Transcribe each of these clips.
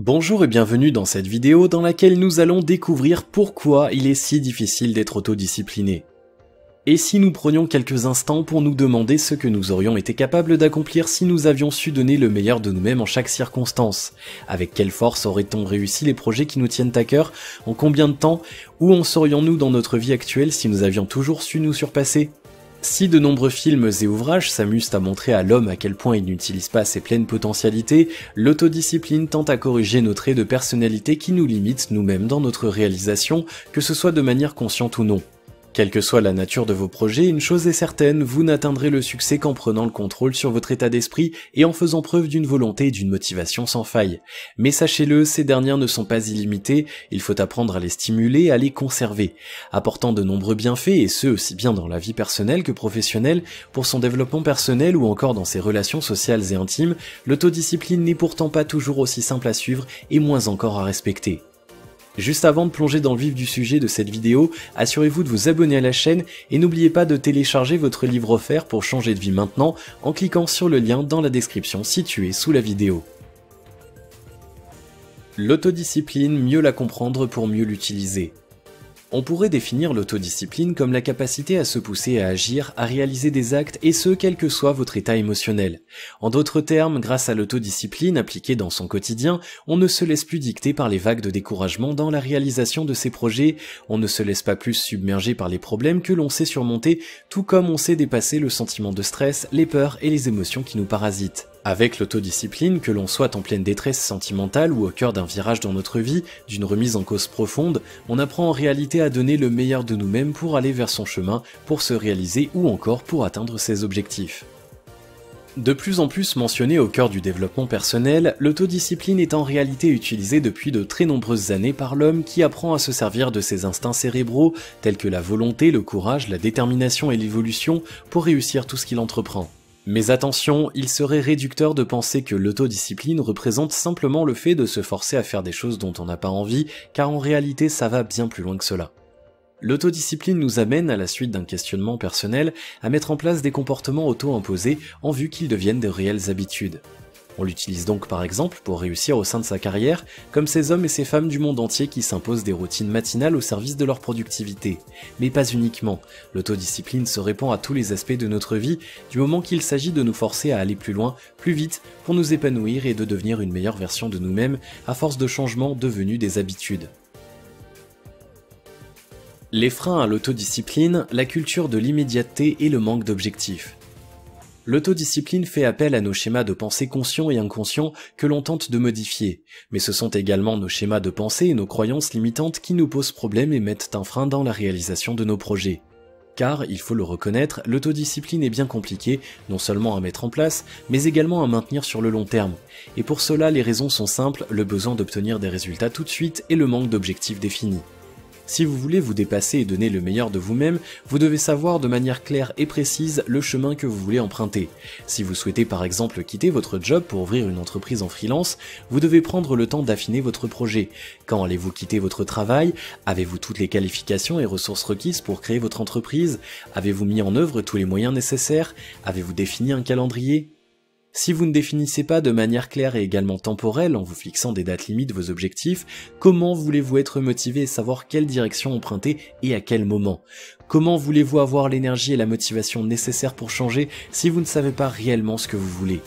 Bonjour et bienvenue dans cette vidéo dans laquelle nous allons découvrir pourquoi il est si difficile d'être autodiscipliné. Et si nous prenions quelques instants pour nous demander ce que nous aurions été capables d'accomplir si nous avions su donner le meilleur de nous-mêmes en chaque circonstance? Avec quelle force aurait-on réussi les projets qui nous tiennent à cœur? En combien de temps? Où en serions-nous dans notre vie actuelle si nous avions toujours su nous surpasser? Si de nombreux films et ouvrages s'amusent à montrer à l'homme à quel point il n'utilise pas ses pleines potentialités, l'autodiscipline tente à corriger nos traits de personnalité qui nous limitent nous-mêmes dans notre réalisation, que ce soit de manière consciente ou non. Quelle que soit la nature de vos projets, une chose est certaine, vous n'atteindrez le succès qu'en prenant le contrôle sur votre état d'esprit et en faisant preuve d'une volonté et d'une motivation sans faille. Mais sachez-le, ces dernières ne sont pas illimitées, il faut apprendre à les stimuler et à les conserver, apportant de nombreux bienfaits, et ce aussi bien dans la vie personnelle que professionnelle, pour son développement personnel ou encore dans ses relations sociales et intimes. L'autodiscipline n'est pourtant pas toujours aussi simple à suivre et moins encore à respecter. Juste avant de plonger dans le vif du sujet de cette vidéo, assurez-vous de vous abonner à la chaîne et n'oubliez pas de télécharger votre livre offert pour changer de vie maintenant en cliquant sur le lien dans la description située sous la vidéo. L'autodiscipline, mieux la comprendre pour mieux l'utiliser. On pourrait définir l'autodiscipline comme la capacité à se pousser à agir, à réaliser des actes, et ce, quel que soit votre état émotionnel. En d'autres termes, grâce à l'autodiscipline appliquée dans son quotidien, on ne se laisse plus dicter par les vagues de découragement dans la réalisation de ses projets, on ne se laisse pas plus submerger par les problèmes que l'on sait surmonter, tout comme on sait dépasser le sentiment de stress, les peurs et les émotions qui nous parasitent. Avec l'autodiscipline, que l'on soit en pleine détresse sentimentale ou au cœur d'un virage dans notre vie, d'une remise en cause profonde, on apprend en réalité à donner le meilleur de nous-mêmes pour aller vers son chemin, pour se réaliser ou encore pour atteindre ses objectifs. De plus en plus mentionnée au cœur du développement personnel, l'autodiscipline est en réalité utilisée depuis de très nombreuses années par l'homme qui apprend à se servir de ses instincts cérébraux, tels que la volonté, le courage, la détermination et l'évolution, pour réussir tout ce qu'il entreprend. Mais attention, il serait réducteur de penser que l'autodiscipline représente simplement le fait de se forcer à faire des choses dont on n'a pas envie, car en réalité ça va bien plus loin que cela. L'autodiscipline nous amène, à la suite d'un questionnement personnel, à mettre en place des comportements auto-imposés en vue qu'ils deviennent de réelles habitudes. On l'utilise donc par exemple pour réussir au sein de sa carrière, comme ces hommes et ces femmes du monde entier qui s'imposent des routines matinales au service de leur productivité. Mais pas uniquement, l'autodiscipline se répand à tous les aspects de notre vie, du moment qu'il s'agit de nous forcer à aller plus loin, plus vite, pour nous épanouir et de devenir une meilleure version de nous-mêmes, à force de changements devenus des habitudes. Les freins à l'autodiscipline, la culture de l'immédiateté et le manque d'objectifs. L'autodiscipline fait appel à nos schémas de pensée conscients et inconscients que l'on tente de modifier, mais ce sont également nos schémas de pensée et nos croyances limitantes qui nous posent problème et mettent un frein dans la réalisation de nos projets. Car, il faut le reconnaître, l'autodiscipline est bien compliquée, non seulement à mettre en place, mais également à maintenir sur le long terme. Et pour cela, les raisons sont simples, le besoin d'obtenir des résultats tout de suite et le manque d'objectifs définis. Si vous voulez vous dépasser et donner le meilleur de vous-même, vous devez savoir de manière claire et précise le chemin que vous voulez emprunter. Si vous souhaitez par exemple quitter votre job pour ouvrir une entreprise en freelance, vous devez prendre le temps d'affiner votre projet. Quand allez-vous quitter votre travail? Avez-vous toutes les qualifications et ressources requises pour créer votre entreprise? Avez-vous mis en œuvre tous les moyens nécessaires? Avez-vous défini un calendrier? Si vous ne définissez pas de manière claire et également temporelle en vous fixant des dates limites vos objectifs, comment voulez-vous être motivé et savoir quelle direction emprunter et à quel moment? Comment voulez-vous avoir l'énergie et la motivation nécessaires pour changer si vous ne savez pas réellement ce que vous voulez?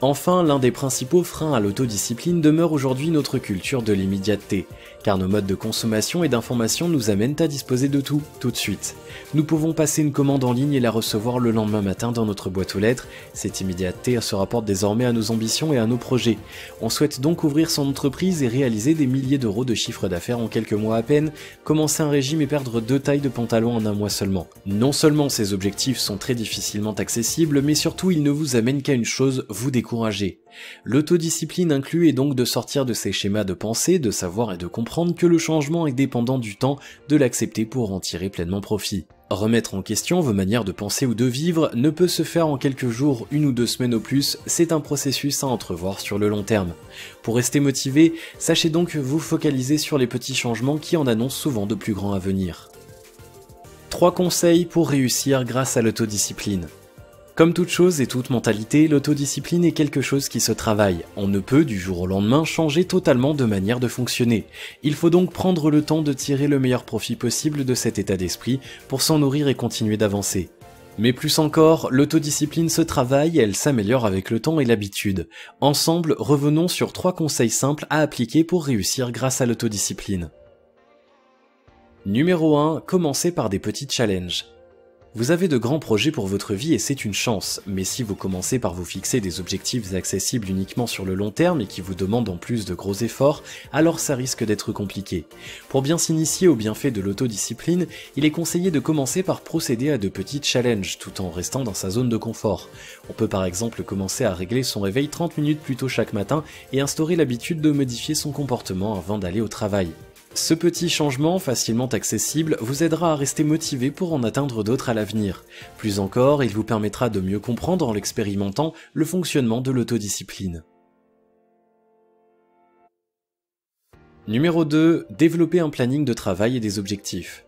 Enfin, l'un des principaux freins à l'autodiscipline demeure aujourd'hui notre culture de l'immédiateté, car nos modes de consommation et d'information nous amènent à disposer de tout de suite. Nous pouvons passer une commande en ligne et la recevoir le lendemain matin dans notre boîte aux lettres. Cette immédiateté se rapporte désormais à nos ambitions et à nos projets. On souhaite donc ouvrir son entreprise et réaliser des milliers d'euros de chiffre d'affaires en quelques mois à peine, commencer un régime et perdre 2 tailles de pantalon en un mois seulement. Non seulement ces objectifs sont très difficilement accessibles, mais surtout ils ne vous amènent qu'à une chose, vous décourager. L'autodiscipline inclut et donc de sortir de ces schémas de pensée, de savoir et de comprendre que le changement est dépendant du temps, de l'accepter pour en tirer pleinement profit. Remettre en question vos manières de penser ou de vivre ne peut se faire en quelques jours, 1 ou 2 semaines au plus, c'est un processus à entrevoir sur le long terme. Pour rester motivé, sachez donc vous focaliser sur les petits changements qui en annoncent souvent de plus grands à venir. 3 conseils pour réussir grâce à l'autodiscipline. Comme toute chose et toute mentalité, l'autodiscipline est quelque chose qui se travaille. On ne peut du jour au lendemain changer totalement de manière de fonctionner. Il faut donc prendre le temps de tirer le meilleur profit possible de cet état d'esprit pour s'en nourrir et continuer d'avancer. Mais plus encore, l'autodiscipline se travaille et elle s'améliore avec le temps et l'habitude. Ensemble, revenons sur 3 conseils simples à appliquer pour réussir grâce à l'autodiscipline. Numéro 1, commencez par des petits challenges. Vous avez de grands projets pour votre vie et c'est une chance, mais si vous commencez par vous fixer des objectifs accessibles uniquement sur le long terme et qui vous demandent en plus de gros efforts, alors ça risque d'être compliqué. Pour bien s'initier aux bienfaits de l'autodiscipline, il est conseillé de commencer par procéder à de petits challenges tout en restant dans sa zone de confort. On peut par exemple commencer à régler son réveil 30 minutes plus tôt chaque matin et instaurer l'habitude de modifier son comportement avant d'aller au travail. Ce petit changement, facilement accessible, vous aidera à rester motivé pour en atteindre d'autres à l'avenir. Plus encore, il vous permettra de mieux comprendre en l'expérimentant le fonctionnement de l'autodiscipline. Numéro 2. Développer un planning de travail et des objectifs.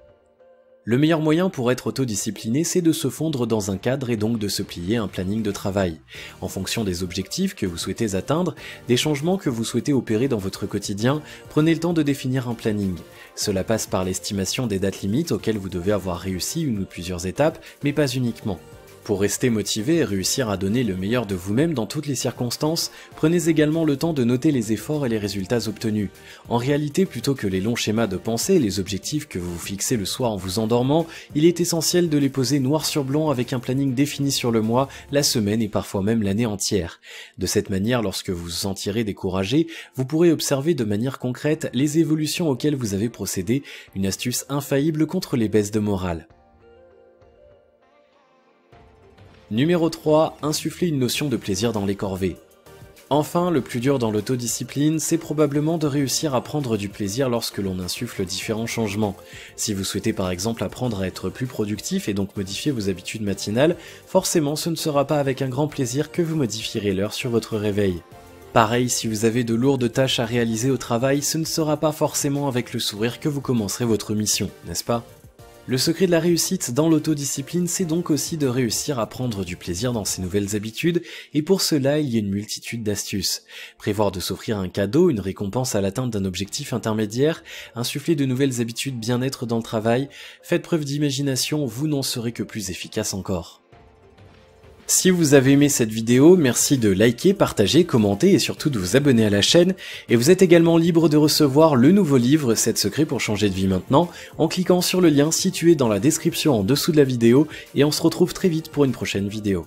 Le meilleur moyen pour être autodiscipliné, c'est de se fondre dans un cadre et donc de se plier à un planning de travail. En fonction des objectifs que vous souhaitez atteindre, des changements que vous souhaitez opérer dans votre quotidien, prenez le temps de définir un planning. Cela passe par l'estimation des dates limites auxquelles vous devez avoir réussi une ou plusieurs étapes, mais pas uniquement. Pour rester motivé et réussir à donner le meilleur de vous-même dans toutes les circonstances, prenez également le temps de noter les efforts et les résultats obtenus. En réalité, plutôt que les longs schémas de pensée et les objectifs que vous vous fixez le soir en vous endormant, il est essentiel de les poser noir sur blanc avec un planning défini sur le mois, la semaine et parfois même l'année entière. De cette manière, lorsque vous vous sentirez découragé, vous pourrez observer de manière concrète les évolutions auxquelles vous avez procédé, une astuce infaillible contre les baisses de morale. Numéro 3. Insuffler une notion de plaisir dans les corvées. Enfin, le plus dur dans l'autodiscipline, c'est probablement de réussir à prendre du plaisir lorsque l'on insuffle différents changements. Si vous souhaitez par exemple apprendre à être plus productif et donc modifier vos habitudes matinales, forcément ce ne sera pas avec un grand plaisir que vous modifierez l'heure sur votre réveil. Pareil, si vous avez de lourdes tâches à réaliser au travail, ce ne sera pas forcément avec le sourire que vous commencerez votre mission, n'est-ce pas ? Le secret de la réussite dans l'autodiscipline, c'est donc aussi de réussir à prendre du plaisir dans ses nouvelles habitudes, et pour cela, il y a une multitude d'astuces. Prévoir de s'offrir un cadeau, une récompense à l'atteinte d'un objectif intermédiaire, insuffler de nouvelles habitudes bien-être dans le travail, faites preuve d'imagination, vous n'en serez que plus efficace encore. Si vous avez aimé cette vidéo, merci de liker, partager, commenter et surtout de vous abonner à la chaîne. Et vous êtes également libre de recevoir le nouveau livre 7 secrets pour changer de vie maintenant en cliquant sur le lien situé dans la description en dessous de la vidéo et on se retrouve très vite pour une prochaine vidéo.